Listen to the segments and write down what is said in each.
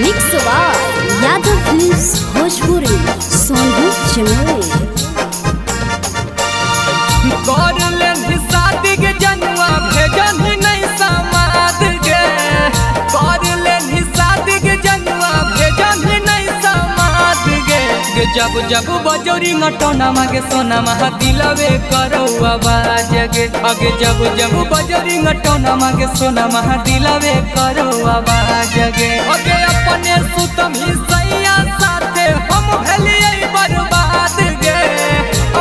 Mix Yadav films Bhojpuri Sonu Chamoli कर ले शादी के जनुआ भेजन नहीं समाद के कर ले शादी के जनुआ भेजन नहीं समाद के जब जब बजोरी नटोना मागे सोना महा दिलवे करो आवाज गे आगे जब जब बजोरी नटोना मागे सोना महा दिलवे करो आवाज गे आगे अपने सुतम ही सैया साथे हम भेलिए बर्बाद गे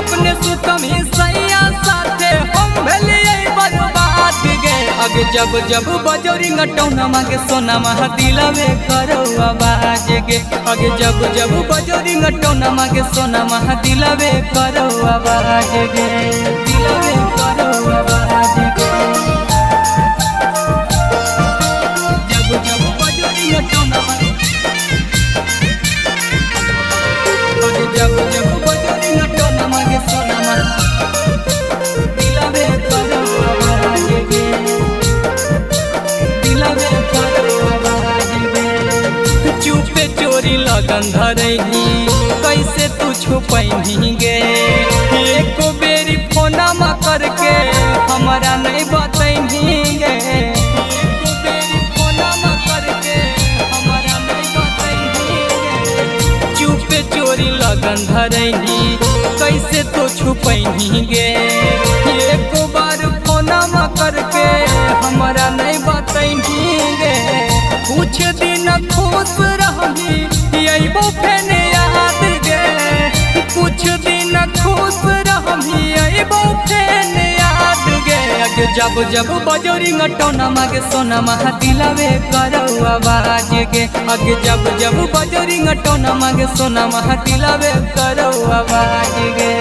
अपने सुतम ही सैया साथे हम भेलिए बर्बाद गे आगे जब जब बजोरी नटोना मागे सोना महा दिलवे करो आवाज गे आगे जब जब बजोरी नटोना मागे सोना महा दिलवे करो आवाज गे दिलवे करो आवाज गे जब जब बजोरी नटोना मागे जब जब बजोरी नटोना मागे सोना महा दिलवे करो आवाज गे दिलवे करो आवाज गे चुपे चोरी लगन धरही कैसे तू छुपही गे एको बेरी फोनमा करके हमारा नहीं बतही गे एको बेरी फोनमा करके हमारा नहीं बतही गे चुपे चोरी लगन धरही कैसे तो छुपही गे एको बार फोनमा करके हमारा नहीं बतही गे कुछ दिन खुश रही अबो फेन याद गे कुछ दिन खुश रही अबो फेन याद गे आगे जब जब बजोरी नटोना मागे सोना महा दिलवे करो आवाज गे आगे जब जब बजोरी नटोना मागे सोना महा दिलवे करो आवाज गे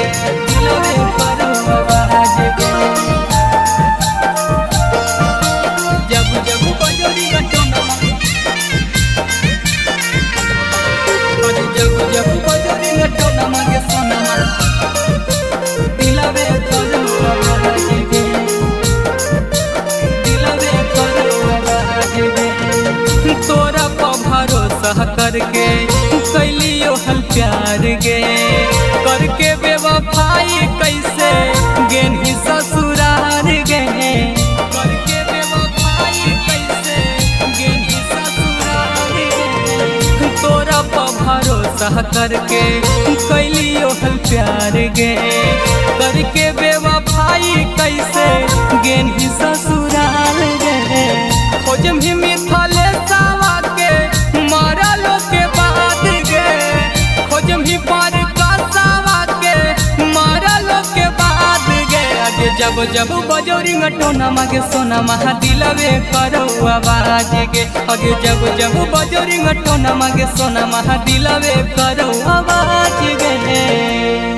दिलवे करो आवाज गे जब जब बजोरी नटोना जब जब बजोरी नटोना मागे सोना महा दिलवे करो आवाज गे दिलवे करो आवाज गे तोरा पर भरोसा करके कैलियो हल प्यार गे करके बेवफाई कैसे गेनी ससुरार गे करके बेवफाई कैसे गेनी ससुरार गे तोरा पर भरोसा करके कैलियो हल प्यार गे करके बेवफाई कैसे गेनी ससुराल गे खोजम ही मिथले सावा के मारा लो के बाद गे खोजम ही पार का सावा के मारा लो के बाद गे आगे जब जब बजोरी नटोना मागे सोना महा दिलवे करो आवाज गे आगे जब जब बजोरी नटोना मागे सोना महा दिलवे करो आवाज गे।